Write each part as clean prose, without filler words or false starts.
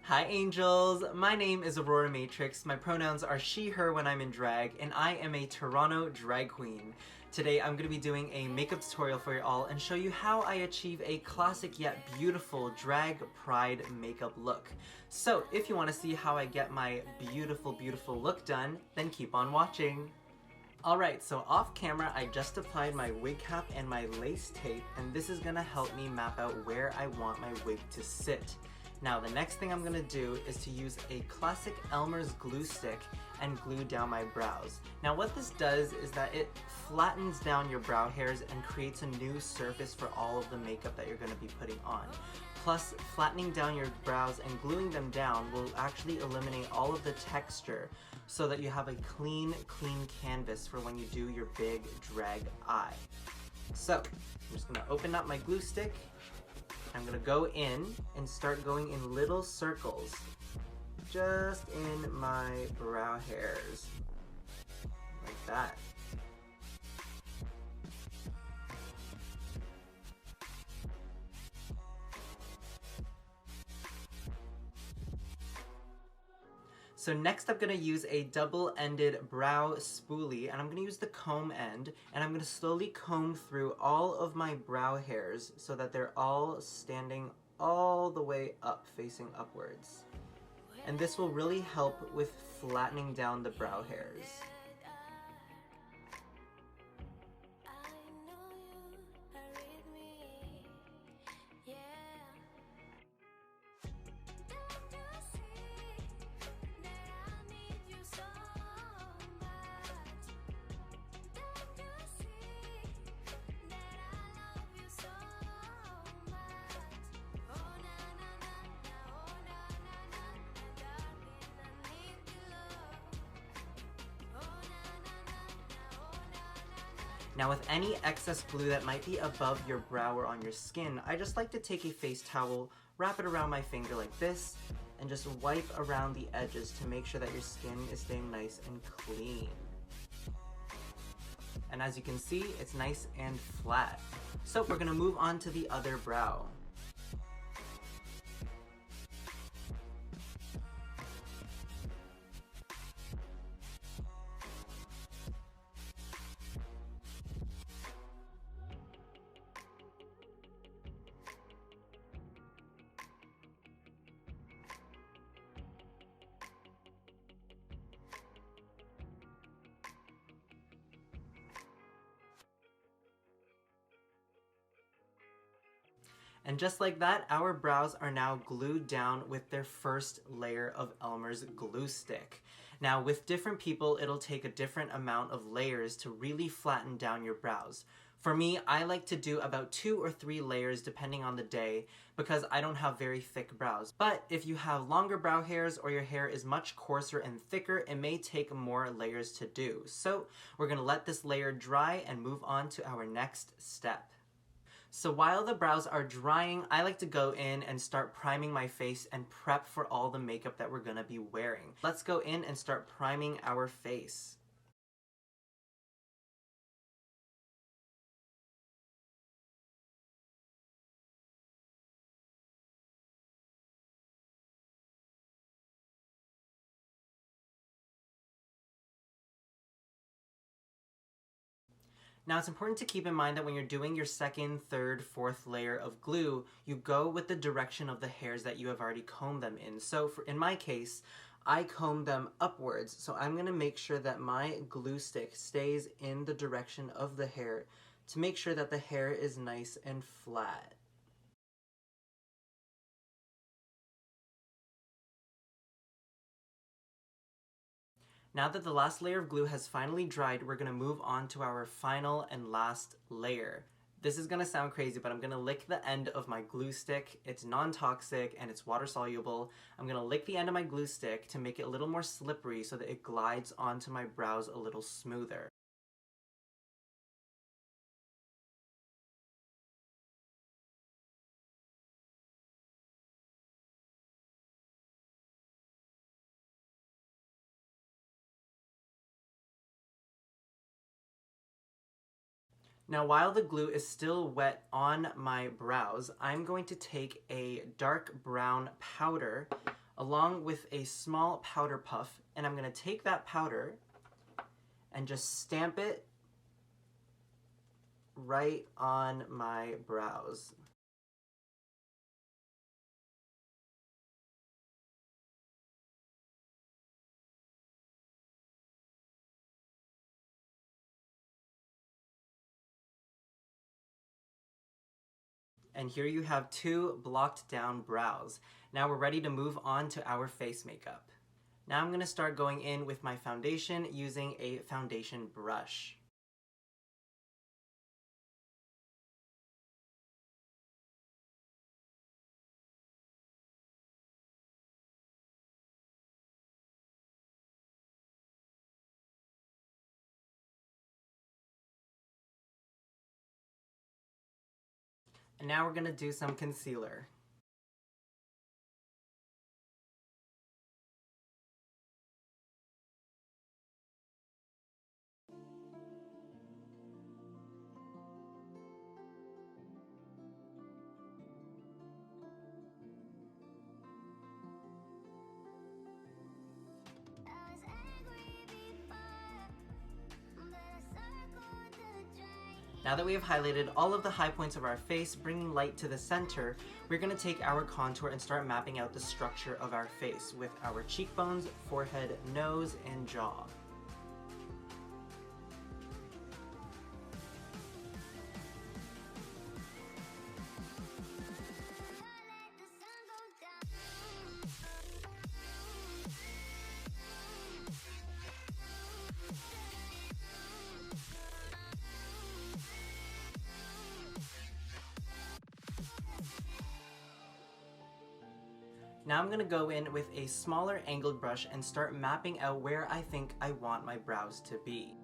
Hi angels, my name is Aurora Matrix, my pronouns are she, her when I'm in drag, and I am a Toronto drag queen. Today I'm going to be doing a makeup tutorial for you all and show you how I achieve a classic yet beautiful drag pride makeup look. So if you want to see how I get my beautiful look done, then keep on watching. Alright, so off camera I just applied my wig cap and my lace tape, and this is going to help me map out where I want my wig to sit. Now the next thing I'm going to do is to use a classic Elmer's glue stick and glue down my brows. Now what this does is that it flattens down your brow hairs and creates a new surface for all of the makeup that you're going to be putting on. Plus, flattening down your brows and gluing them down will actually eliminate all of the texture so that you have a clean canvas for when you do your big drag eye. So, I'm just going to open up my glue stick. I'm going to go in and start going in little circles just in my brow hairs, like that. So next I'm going to use a double-ended brow spoolie, and I'm going to use the comb end, and I'm going to slowly comb through all of my brow hairs so that they're all standing all the way up, facing upwards. And this will really help with flattening down the brow hairs. Now with any excess glue that might be above your brow or on your skin, I just like to take a face towel, wrap it around my finger like this, and just wipe around the edges to make sure that your skin is staying nice and clean. And as you can see, it's nice and flat. So we're going to move on to the other brow. And just like that, our brows are now glued down with their first layer of Elmer's glue stick. Now with different people, it'll take a different amount of layers to really flatten down your brows. For me, I like to do about 2 or 3 layers depending on the day because I don't have very thick brows. But if you have longer brow hairs or your hair is much coarser and thicker, it may take more layers to do. So we're going to let this layer dry and move on to our next step. So while the brows are drying, I like to go in and start priming my face and prep for all the makeup that we're going to be wearing. Let's go in and start priming our face. Now it's important to keep in mind that when you're doing your second, third, fourth layer of glue, you go with the direction of the hairs that you have already combed them in. So in my case, I comb them upwards, so I'm going to make sure that my glue stick stays in the direction of the hair to make sure that the hair is nice and flat. Now that the last layer of glue has finally dried, we're going to move on to our final and last layer. This is going to sound crazy, but I'm going to lick the end of my glue stick. It's non-toxic and it's water soluble. I'm going to lick the end of my glue stick to make it a little more slippery so that it glides onto my brows a little smoother. Now while the glue is still wet on my brows, I'm going to take a dark brown powder along with a small powder puff, and I'm going to take that powder and just stamp it right on my brows. And here you have 2 blocked down brows. Now we're ready to move on to our face makeup. Now I'm going to start going in with my foundation using a foundation brush. And now we're going to do some concealer. Now that we have highlighted all of the high points of our face, bringing light to the center, we're going to take our contour and start mapping out the structure of our face with our cheekbones, forehead, nose, and jaw. Now I'm going to go in with a smaller angled brush and start mapping out where I think I want my brows to be.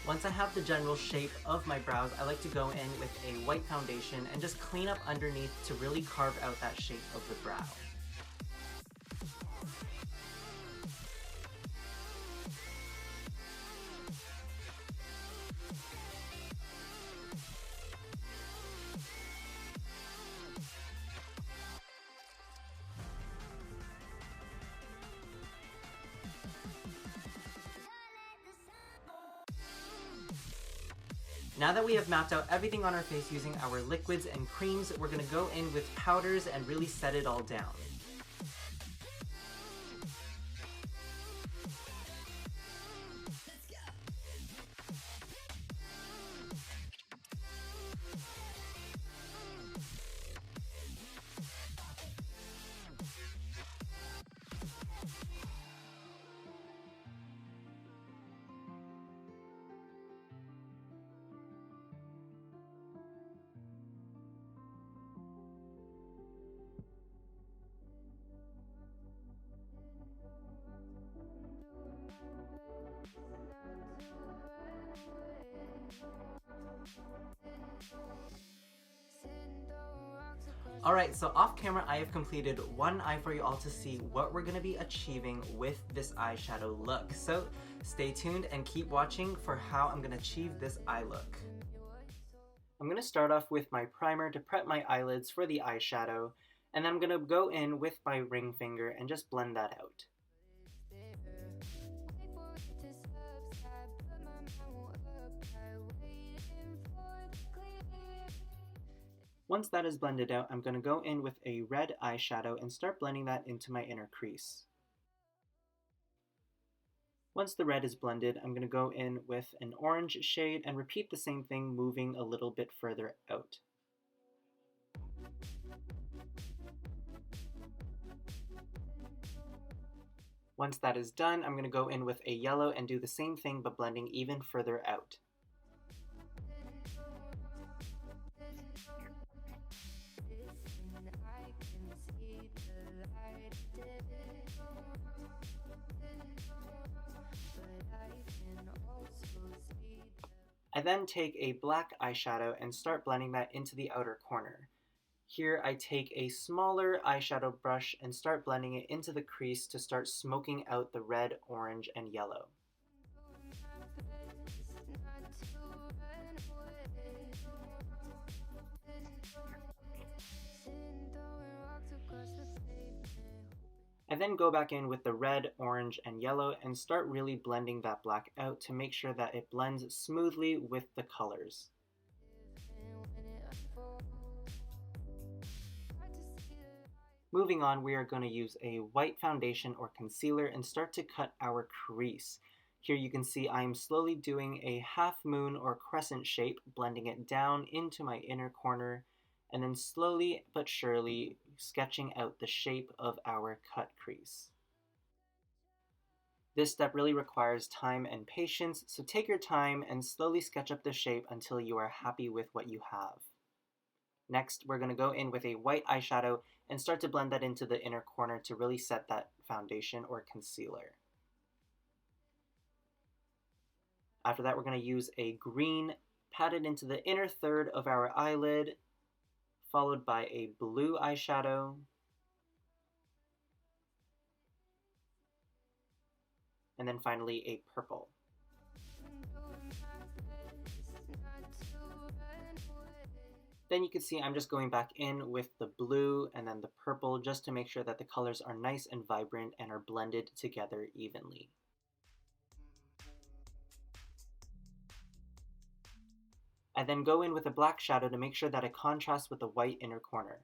Once I have the general shape of my brows, I like to go in with a white foundation and just clean up underneath to really carve out that shape of the brow. Now that we have mapped out everything on our face using our liquids and creams, we're going to go in with powders and really set it all down. Alright, so off camera I have completed one eye for you all to see what we're going to be achieving with this eyeshadow look. So stay tuned and keep watching for how I'm going to achieve this eye look. I'm going to start off with my primer to prep my eyelids for the eyeshadow, and I'm going to go in with my ring finger and just blend that out. Once that is blended out, I'm going to go in with a red eyeshadow and start blending that into my inner crease. Once the red is blended, I'm going to go in with an orange shade and repeat the same thing, moving a little bit further out. Once that is done, I'm going to go in with a yellow and do the same thing but blending even further out. I then take a black eyeshadow and start blending that into the outer corner. Here I take a smaller eyeshadow brush and start blending it into the crease to start smoking out the red, orange, and yellow. I then go back in with the red, orange, and yellow and start really blending that black out to make sure that it blends smoothly with the colors. Moving on, we are going to use a white foundation or concealer and start to cut our crease. Here you can see I'm slowly doing a half moon or crescent shape, blending it down into my inner corner, and then slowly but surely sketching out the shape of our cut crease. This step really requires time and patience, so take your time and slowly sketch up the shape until you are happy with what you have. Next, we're going to go in with a white eyeshadow and start to blend that into the inner corner to really set that foundation or concealer. After that, we're going to use a green, pat it into the inner third of our eyelid, followed by a blue eyeshadow, and then finally a purple. Then you can see I'm just going back in with the blue and then the purple just to make sure that the colors are nice and vibrant and are blended together evenly. I then go in with a black shadow to make sure that it contrasts with the white inner corner.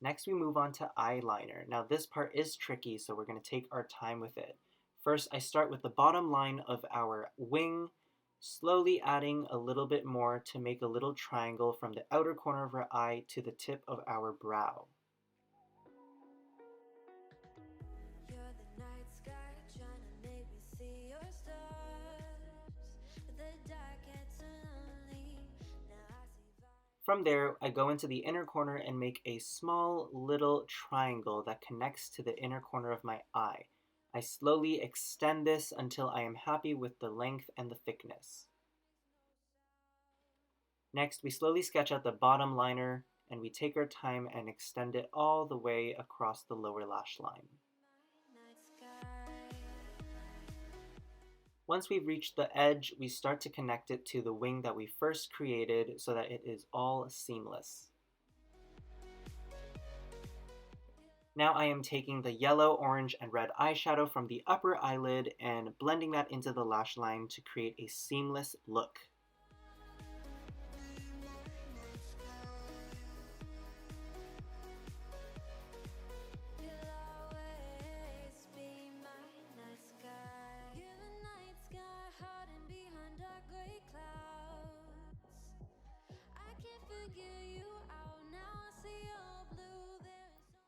Next we move on to eyeliner. Now this part is tricky, so we're going to take our time with it. First I start with the bottom line of our wing, slowly adding a little bit more to make a little triangle from the outer corner of our eye to the tip of our brow. From there, I go into the inner corner and make a small little triangle that connects to the inner corner of my eye. I slowly extend this until I am happy with the length and the thickness. Next, we slowly sketch out the bottom liner and we take our time and extend it all the way across the lower lash line. Once we've reached the edge, we start to connect it to the wing that we first created so that it is all seamless. Now I am taking the yellow, orange, and red eyeshadow from the upper eyelid and blending that into the lash line to create a seamless look.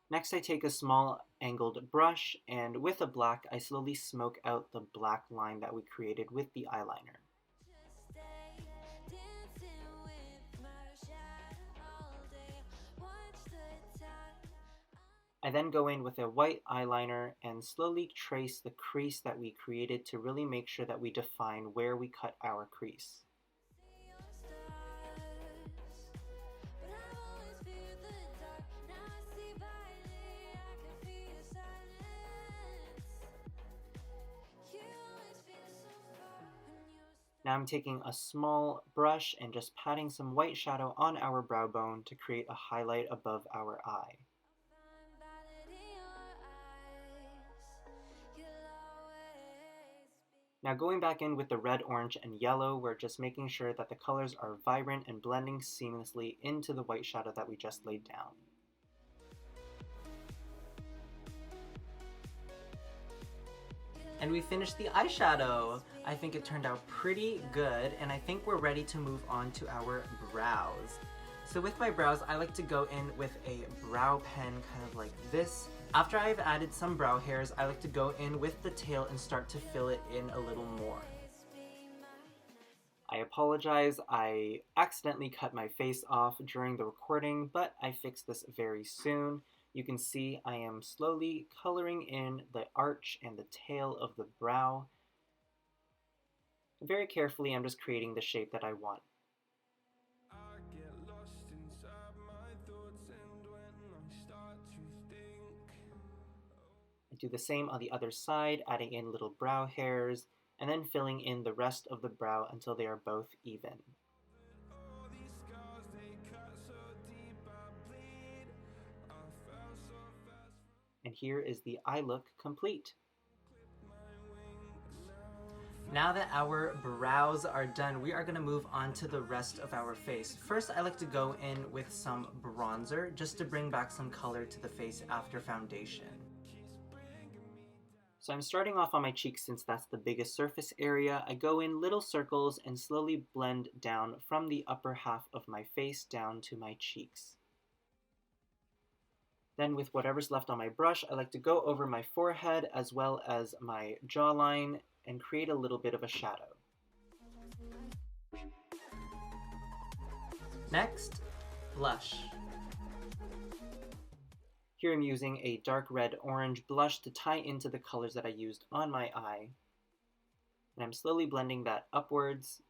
Next I take a small angled brush and with a black I slowly smoke out the black line that we created with the eyeliner. I then go in with a white eyeliner and slowly trace the crease that we created to really make sure that we define where we cut our crease. Now I'm taking a small brush and just patting some white shadow on our brow bone to create a highlight above our eye. Now going back in with the red, orange, and yellow, we're just making sure that the colors are vibrant and blending seamlessly into the white shadow that we just laid down. And we finished the eyeshadow! I think it turned out pretty good, and I think we're ready to move on to our brows. So with my brows, I like to go in with a brow pen kind of like this. After I've added some brow hairs, I like to go in with the tail and start to fill it in a little more. I apologize, I accidentally cut my face off during the recording, but I fixed this very soon. You can see I am slowly coloring in the arch and the tail of the brow. Very carefully, I'm just creating the shape that I want. I do the same on the other side, adding in little brow hairs, and then filling in the rest of the brow until they are both even. And here is the eye look complete. Now that our brows are done, we are going to move on to the rest of our face. First, I like to go in with some bronzer just to bring back some color to the face after foundation. So I'm starting off on my cheeks since that's the biggest surface area. I go in little circles and slowly blend down from the upper half of my face down to my cheeks. Then with whatever's left on my brush, I like to go over my forehead as well as my jawline and create a little bit of a shadow. Next, blush. Here I'm using a dark red-orange blush to tie into the colors that I used on my eye. And I'm slowly blending that upwards.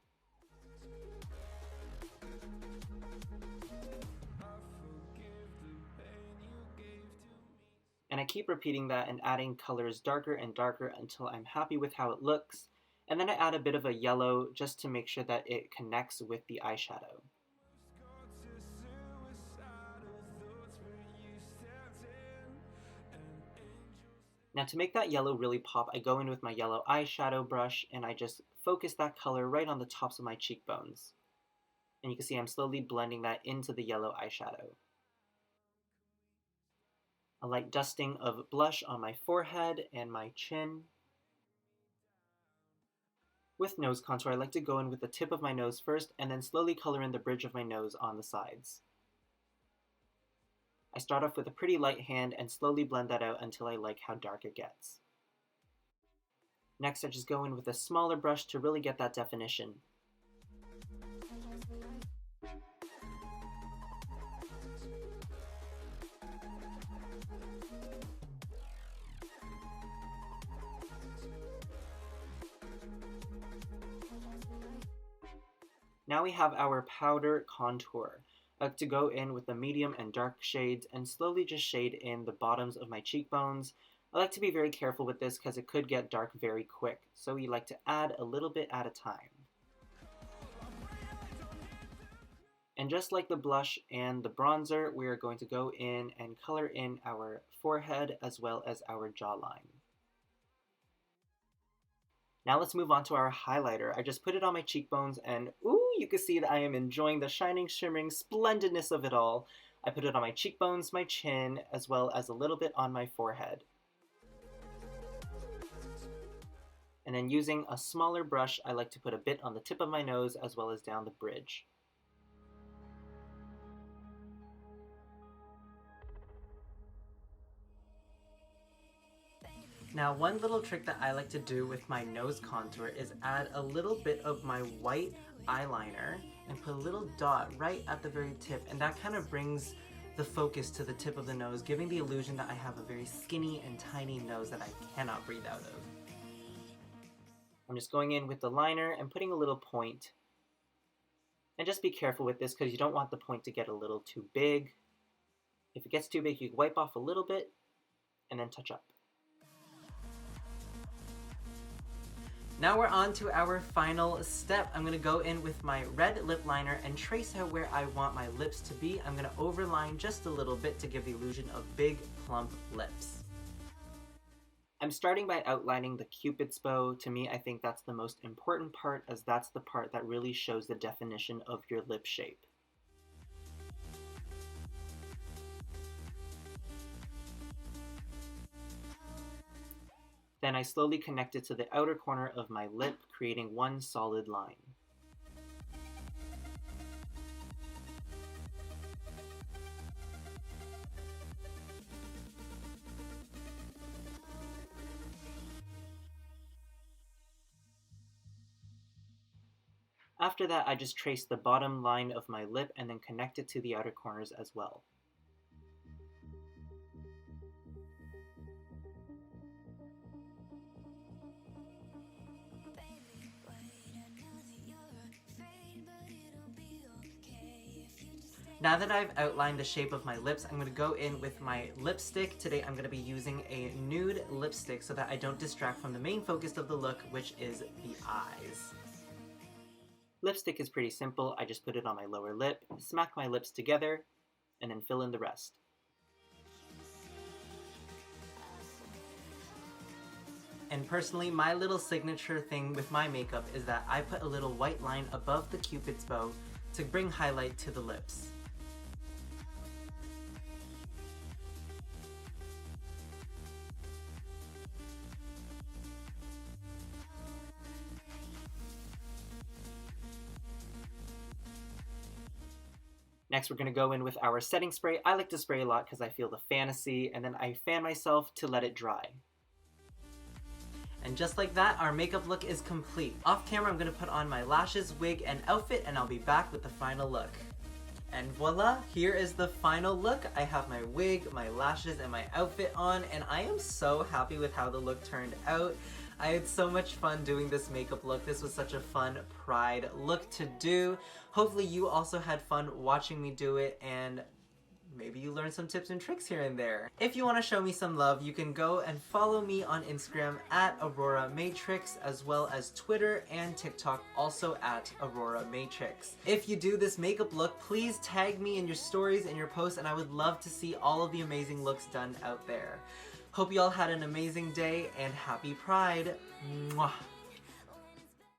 And I keep repeating that and adding colors darker and darker until I'm happy with how it looks. And then I add a bit of a yellow just to make sure that it connects with the eyeshadow. Now to make that yellow really pop, I go in with my yellow eyeshadow brush and I just focus that color right on the tops of my cheekbones. And you can see I'm slowly blending that into the yellow eyeshadow. A light dusting of blush on my forehead and my chin. With nose contour, I like to go in with the tip of my nose first and then slowly color in the bridge of my nose on the sides. I start off with a pretty light hand and slowly blend that out until I like how dark it gets. Next, I just go in with a smaller brush to really get that definition. Now we have our powder contour. I like to go in with the medium and dark shades and slowly just shade in the bottoms of my cheekbones. I like to be very careful with this because it could get dark very quick, so we like to add a little bit at a time. And just like the blush and the bronzer, we are going to go in and color in our forehead as well as our jawline. Now let's move on to our highlighter. I just put it on my cheekbones and ooh, you can see that I am enjoying the shining, shimmering splendidness of it all. I put it on my cheekbones, my chin, as well as a little bit on my forehead. And then using a smaller brush, I like to put a bit on the tip of my nose as well as down the bridge. Now, one little trick that I like to do with my nose contour is add a little bit of my white eyeliner and put a little dot right at the very tip, and that kind of brings the focus to the tip of the nose, giving the illusion that I have a very skinny and tiny nose that I cannot breathe out of. I'm just going in with the liner and putting a little point. And just be careful with this because you don't want the point to get a little too big. If it gets too big, you can wipe off a little bit and then touch up. Now we're on to our final step. I'm gonna go in with my red lip liner and trace out where I want my lips to be. I'm gonna overline just a little bit to give the illusion of big, plump lips. I'm starting by outlining the Cupid's bow. To me, I think that's the most important part, as that's the part that really shows the definition of your lip shape. Then I slowly connect it to the outer corner of my lip, creating one solid line. After that, I just trace the bottom line of my lip and then connect it to the outer corners as well. Now that I've outlined the shape of my lips, I'm going to go in with my lipstick. Today I'm going to be using a nude lipstick so that I don't distract from the main focus of the look, which is the eyes. Lipstick is pretty simple. I just put it on my lower lip, smack my lips together, and then fill in the rest. And personally, my little signature thing with my makeup is that I put a little white line above the Cupid's bow to bring highlight to the lips. Next, we're going to go in with our setting spray. I like to spray a lot because I feel the fantasy, and then I fan myself to let it dry. And just like that, our makeup look is complete. Off camera, I'm going to put on my lashes, wig, and outfit, and I'll be back with the final look. And voila, here is the final look. I have my wig, my lashes, and my outfit on, and I am so happy with how the look turned out. I had so much fun doing this makeup look. This was such a fun Pride look to do. Hopefully you also had fun watching me do it, and maybe you learned some tips and tricks here and there. If you want to show me some love, you can go and follow me on Instagram at Aurora Matrix, as well as Twitter and TikTok, also at Aurora Matrix. If you do this makeup look, please tag me in your stories and your posts, and I would love to see all of the amazing looks done out there. Hope you all had an amazing day, and happy Pride! Mwah.